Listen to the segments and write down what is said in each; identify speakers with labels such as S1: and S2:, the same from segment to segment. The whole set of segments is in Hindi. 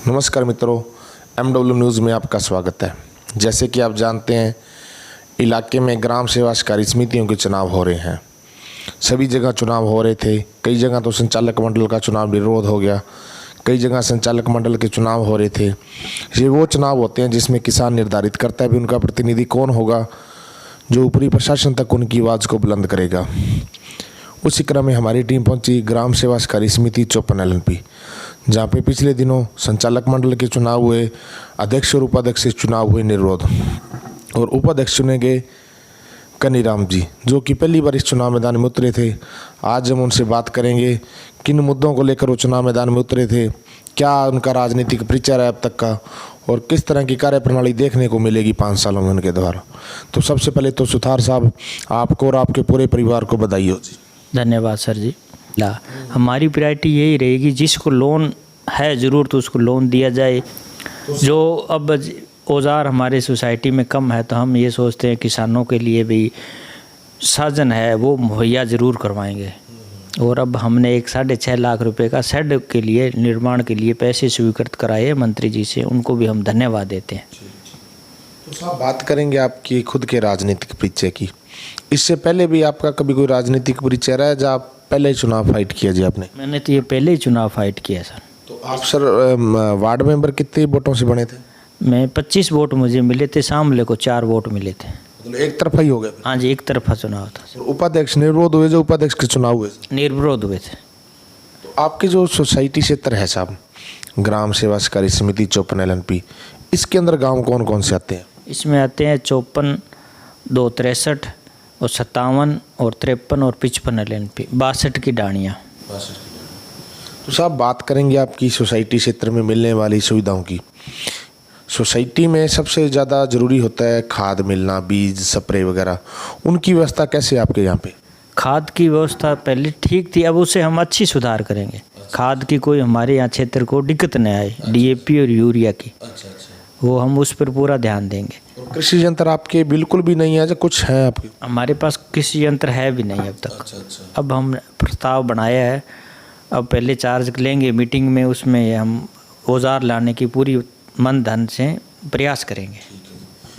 S1: नमस्कार मित्रों, MW न्यूज़ में आपका स्वागत है। जैसे कि आप जानते हैं, इलाके में ग्राम सेवा सहकारी समितियों के चुनाव हो रहे हैं। सभी जगह चुनाव हो रहे थे। कई जगह तो संचालक मंडल का चुनाव विरोध हो गया, कई जगह संचालक मंडल के चुनाव हो रहे थे। ये वो चुनाव होते हैं जिसमें किसान निर्धारित करता है भी उनका प्रतिनिधि कौन होगा जो ऊपरी प्रशासन तक उनकी आवाज़ को बुलंद करेगा। उसी क्रम में हमारी टीम पहुंची ग्राम सेवा सहकारी समिति 54 LNP, जहाँ पे पिछले दिनों संचालक मंडल के चुनाव हुए, अध्यक्ष और उपाध्यक्ष के चुनाव हुए निर्विरोध, और उपाध्यक्ष चुने गए कनीराम जी, जो कि पहली बार इस चुनाव मैदान में उतरे थे। आज हम उनसे बात करेंगे किन मुद्दों को लेकर वो चुनाव मैदान में उतरे थे, क्या उनका राजनीतिक परिचय है अब तक का, और किस तरह की कार्यप्रणाली देखने को मिलेगी 5 सालों में उनके द्वारा। तो सबसे पहले तो सुथार साहब, आपको और आपके पूरे परिवार को बधाई हो जी।
S2: धन्यवाद सर जी। हमारी प्रायोरिटी यही रहेगी, जिसको लोन है ज़रूरत उसको लोन दिया जाए। जो अब औजार हमारे सोसाइटी में कम है तो हम ये सोचते हैं किसानों के लिए भी साधन है वो मुहैया ज़रूर करवाएंगे। और अब हमने एक 6.5 लाख रुपए का शेड के लिए निर्माण के लिए पैसे स्वीकृत कराए मंत्री जी से, उनको भी हम धन्यवाद देते हैं।
S1: तो साहब, बात करेंगे आपकी खुद के राजनीतिक परिचय की। इससे पहले भी आपका कभी कोई राजनीतिक परिचय रहा है जब आप पहले चुनाव फाइट किया जी आपने?
S2: मैंने तो ये पहले ही चुनाव फाइट किया सर।
S1: तो आप सर वार्ड मेंबर कितने वोटों से बने थे?
S2: मैं 25 वोट मुझे मिले थे, सामले को 4 वोट मिले थे।
S1: मतलब एक तरफा ही हो गया?
S2: हाँ जी, एक तरफा चुनाव था।
S1: उपाध्यक्ष निर्विरोध हुए, जो उपाध्यक्ष के चुनाव हुए
S2: निर्विरोध हुए थे।
S1: तो आपकी जो सोसाइटी क्षेत्र है साहब, ग्राम सेवा सहकारी समिति 54 LNP, इसके अंदर गाँव कौन कौन से आते हैं?
S2: इसमें आते हैं 54, 263 और 57 और 53 और 55 LNP, 62 की डाणियाँ।
S1: तो साहब, बात करेंगे आपकी सोसाइटी क्षेत्र में मिलने वाली सुविधाओं की। सोसाइटी में सबसे ज़्यादा ज़रूरी होता है खाद मिलना, बीज, स्प्रे वगैरह। उनकी व्यवस्था कैसे है आपके यहाँ पे?
S2: खाद की व्यवस्था पहले ठीक थी, अब उसे हम अच्छी सुधार करेंगे। खाद की कोई हमारे यहाँ क्षेत्र को दिक्कत नहीं आए, DAP और यूरिया की, वो हम उस पर पूरा ध्यान देंगे।
S1: कृषि यंत्र आपके बिल्कुल भी नहीं है जो कुछ है आपके?
S2: हमारे पास कृषि यंत्र है भी नहीं अब तक। अब हम प्रस्ताव बनाया है, अब पहले चार्ज लेंगे मीटिंग में, उसमें हम औजार लाने की पूरी मन धन से प्रयास करेंगे।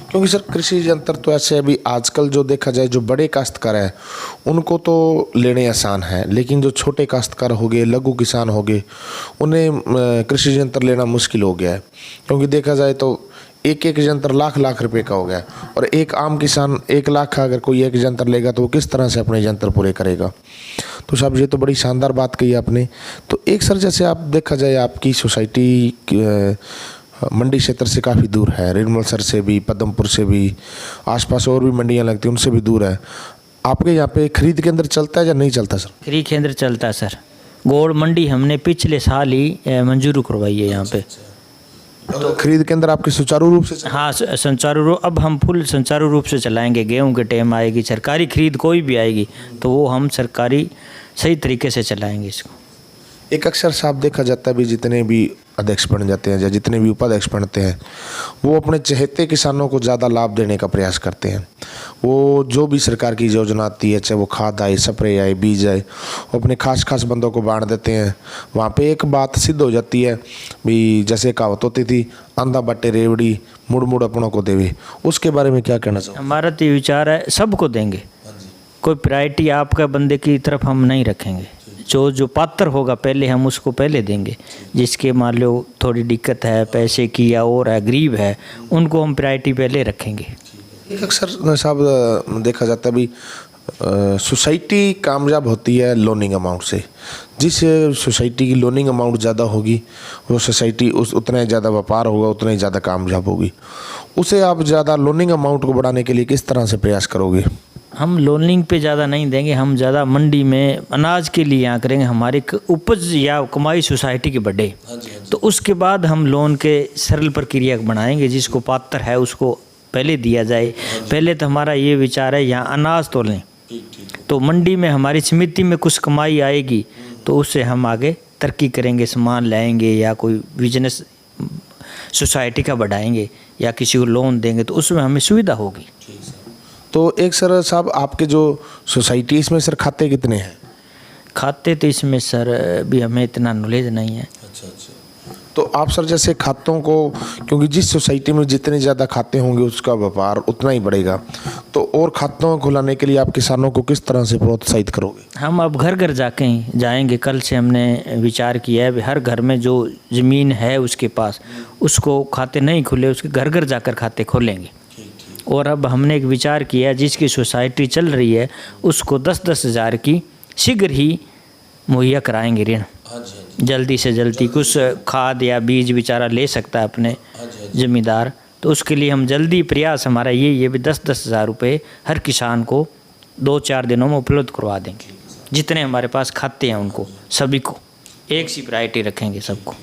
S1: क्योंकि सर कृषि यंत्र तो ऐसे अभी आजकल जो देखा जाए, जो बड़े काश्तकार हैं उनको तो लेने आसान है, लेकिन जो छोटे काश्तकार हो गए, लघु किसान हो गए, उन्हें कृषि यंत्र लेना मुश्किल हो गया है। क्योंकि देखा जाए तो एक यंत्र लाख रुपए का हो गया, और एक आम किसान 1 लाख का अगर कोई एक यंत्र लेगा तो वो किस तरह से अपने यंत्र पूरे करेगा। तो साहब, ये तो बड़ी शानदार बात कही आपने। तो एक सर, जैसे आप देखा जाए आपकी सोसाइटी मंडी क्षेत्र से काफ़ी दूर है, रिनमलसर से भी, पद्मपुर से भी, आसपास और भी मंडियां लगती हैं, उनसे भी दूर है। आपके यहाँ पे खरीद केंद्र चलता है या नहीं चलता सर?
S2: खरीद केंद्र चलता है सर। गोड़ मंडी हमने पिछले साल ही मंजूर करवाई है यहाँ पे।
S1: तो खरीद केंद्र आपके सुचारू रूप से?
S2: हाँ, सुचारू रूप, अब हम फुल सुचारू रूप से चलाएंगे। गेहूँ के टाइम आएगी, सरकारी खरीद कोई भी आएगी तो वो हम सरकारी सही तरीके से चलाएंगे इसको।
S1: एक अक्सर साहब देखा जाता है भी, जितने भी अध्यक्ष बन जाते हैं या जितने भी उपाध्यक्ष बनते हैं, वो अपने चहेते किसानों को ज़्यादा लाभ देने का प्रयास करते हैं। वो जो भी सरकार की योजना आती है, चाहे वो खाद आए, स्प्रे आए, बीज आए, वो अपने खास बंदों को बांट देते हैं। वहाँ पे एक बात सिद्ध हो जाती है भी, जैसे कहावत होती थी, अंधा बट्टे रेवड़ी मुड़ अपनों को देवे। उसके बारे में क्या कहना चाहिए?
S2: हमारा तो विचार है सबको देंगे, कोई प्रायोरिटी आपका बंदे की तरफ हम नहीं रखेंगे। जो पात्र होगा पहले हम उसको पहले देंगे। जिसके मान लो थोड़ी दिक्कत है पैसे की या और है, गरीब है, उनको हम प्रायोरिटी पहले रखेंगे।
S1: एक अक्सर साहब देखा जाता है भी, सोसाइटी कामयाब होती है लोनिंग अमाउंट से। जिस सोसाइटी की लोनिंग अमाउंट ज़्यादा होगी वो सोसाइटी उतना ही ज़्यादा व्यापार होगा, उतना ही ज़्यादा कामयाब होगी। उसे आप ज़्यादा लोनिंग अमाउंट को बढ़ाने के लिए किस तरह से प्रयास करोगे?
S2: हम लोनिंग पे ज़्यादा नहीं देंगे, हम ज़्यादा मंडी में अनाज के लिए यहाँ करेंगे। हमारी उपज या कमाई सोसाइटी की बढ़े, तो उसके बाद हम लोन के सरल प्रक्रिया बनाएंगे। जिसको पात्र है उसको पहले दिया जाए। पहले तो हमारा ये विचार है यहाँ अनाज तो लें, तो मंडी में हमारी समिति में कुछ कमाई आएगी तो उससे हम आगे तरक्की करेंगे, सामान लाएंगे या कोई बिजनेस सोसाइटी का बढ़ाएंगे या किसी को लोन देंगे तो उसमें हमें सुविधा होगी।
S1: तो एक सर साहब, आपके जो सोसाइटी इसमें सर खाते कितने हैं?
S2: खाते तो इसमें सर भी हमें इतना नॉलेज नहीं है।
S1: अच्छा। तो आप सर जैसे खातों को, क्योंकि जिस सोसाइटी में जितने ज़्यादा खाते होंगे उसका व्यापार उतना ही बढ़ेगा, तो और खातों को खुलाने के लिए आप किसानों को किस तरह से प्रोत्साहित करोगे?
S2: हम अब घर घर जाके ही जाएंगे। कल से हमने विचार किया है, हर घर में जो ज़मीन है उसके पास, उसको खाते नहीं खुले उसके घर घर जाकर खाते खोलेंगे। और अब हमने एक विचार किया, जिसकी सोसाइटी चल रही है उसको 10-10 हज़ार की शीघ्र ही मुहैया कराएंगे ऋण। जल्दी से जल्दी कुछ खाद या बीज बेचारा ले सकता है अपने ज़मींदार, तो उसके लिए हम जल्दी प्रयास हमारा यही है भी 10-10 हज़ार रुपये हर किसान को 2-4 दिनों में उपलब्ध करवा देंगे। जितने हमारे पास खाते हैं उनको सभी को एक सी वैरायटी रखेंगे सबको।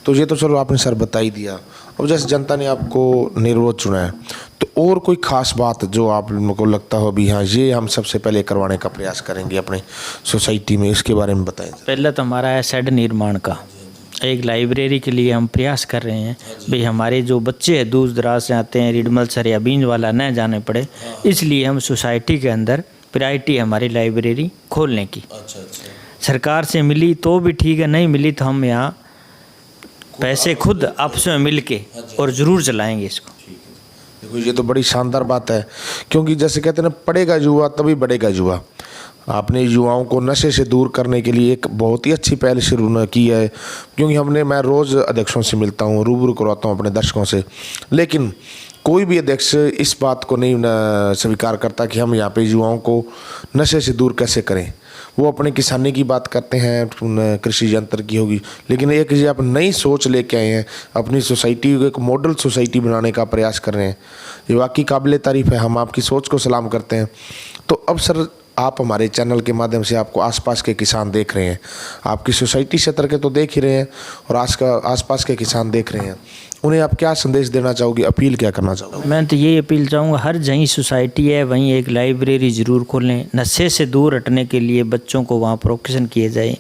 S1: तो ये तो चलो आपने सर बता ही दिया। अब जैसे जनता ने आपको निर्विरोध चुना है, तो और कोई खास बात जो आपको लगता हो भी हाँ ये हम सबसे पहले करवाने का प्रयास करेंगे अपने सोसाइटी में, इसके बारे में बताएं।
S2: पहले तो हमारा है शेड निर्माण का, एक लाइब्रेरी के लिए हम प्रयास कर रहे हैं भाई हमारे जो बच्चे हैं दूर दराज से आते हैं, रिडमल सर या बींज वाला न जाने पड़े, इसलिए हम सोसाइटी के अंदर प्रायोरिटी हमारी लाइब्रेरी खोलने की। सरकार से मिली तो भी ठीक है, नहीं मिली तो हम यहाँ पैसे खुद आपस में मिल के और ज़रूर चलाएंगे इसको।
S1: देखो ये तो बड़ी शानदार बात है, क्योंकि जैसे कहते हैं ना, पढ़ेगा युवा तभी बढ़ेगा युवा। आपने युवाओं को नशे से दूर करने के लिए एक बहुत ही अच्छी पहल शुरू की है, क्योंकि मैं रोज़ अध्यक्षों से मिलता हूँ, रूबरू करवाता हूँ अपने दर्शकों से, लेकिन कोई भी अध्यक्ष इस बात को नहीं स्वीकार करता कि हम यहाँ पे युवाओं को नशे से दूर कैसे करें। वो अपने किसानी की बात करते हैं, कृषि यंत्र की होगी, लेकिन एक ये आप नई सोच लेके आए हैं, अपनी सोसाइटी को एक मॉडल सोसाइटी बनाने का प्रयास कर रहे हैं, ये वाकई काबिले तारीफ़ है। हम आपकी सोच को सलाम करते हैं। तो अब सर आप हमारे चैनल के माध्यम से आपको आसपास के किसान देख रहे हैं, आपकी सोसाइटी क्षेत्र के तो देख ही रहे हैं और आसपास के किसान देख रहे हैं, उन्हें आप क्या संदेश देना चाहोगे, अपील क्या करना चाहोगे?
S2: मैं तो ये अपील चाहूँगा, हर जहीं सोसाइटी है वहीं एक लाइब्रेरी ज़रूर खोलें। नशे से दूर हटने के लिए बच्चों को वहाँ प्रोक्शन किए जाए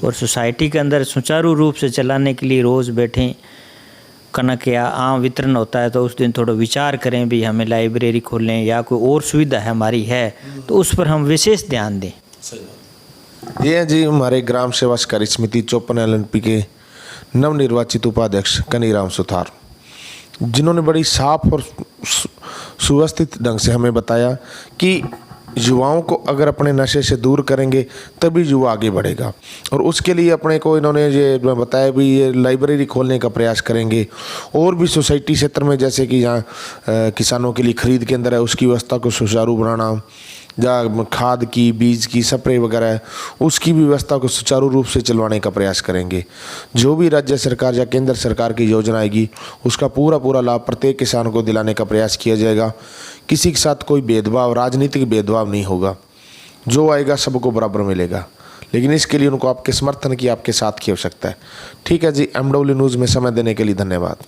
S2: और सोसाइटी के अंदर सुचारू रूप से चलाने के लिए रोज़ बैठें। कनक या आम वितरण होता है तो उस दिन थोड़ा विचार करें भी हमें लाइब्रेरी खोलें या कोई और सुविधा है हमारी है तो उस पर हम विशेष ध्यान दें।
S1: ये जी हमारे ग्राम सेवा सहकारी समिति 54 LNP के नवनिर्वाचित उपाध्यक्ष कनीराम सुथार, जिन्होंने बड़ी साफ और सुव्यवस्थित ढंग से हमें बताया कि युवाओं को अगर अपने नशे से दूर करेंगे तभी युवा आगे बढ़ेगा, और उसके लिए अपने को इन्होंने ये बताया भी ये लाइब्रेरी खोलने का प्रयास करेंगे। और भी सोसाइटी क्षेत्र में जैसे कि यहाँ किसानों के लिए खरीद केंद्र है, उसकी व्यवस्था को सुचारू बनाना, या खाद की, बीज की, स्प्रे वगैरह उसकी भी व्यवस्था को सुचारू रूप से चलवाने का प्रयास करेंगे। जो भी राज्य सरकार या केंद्र सरकार की योजना आएगी उसका पूरा लाभ प्रत्येक किसान को दिलाने का प्रयास किया जाएगा। किसी के साथ कोई भेदभाव, राजनीतिक भेदभाव नहीं होगा, जो आएगा सबको बराबर मिलेगा, लेकिन इसके लिए उनको आपके समर्थन की, आपके साथ की आवश्यकता है। ठीक है जी, MW न्यूज़ में समय देने के लिए धन्यवाद।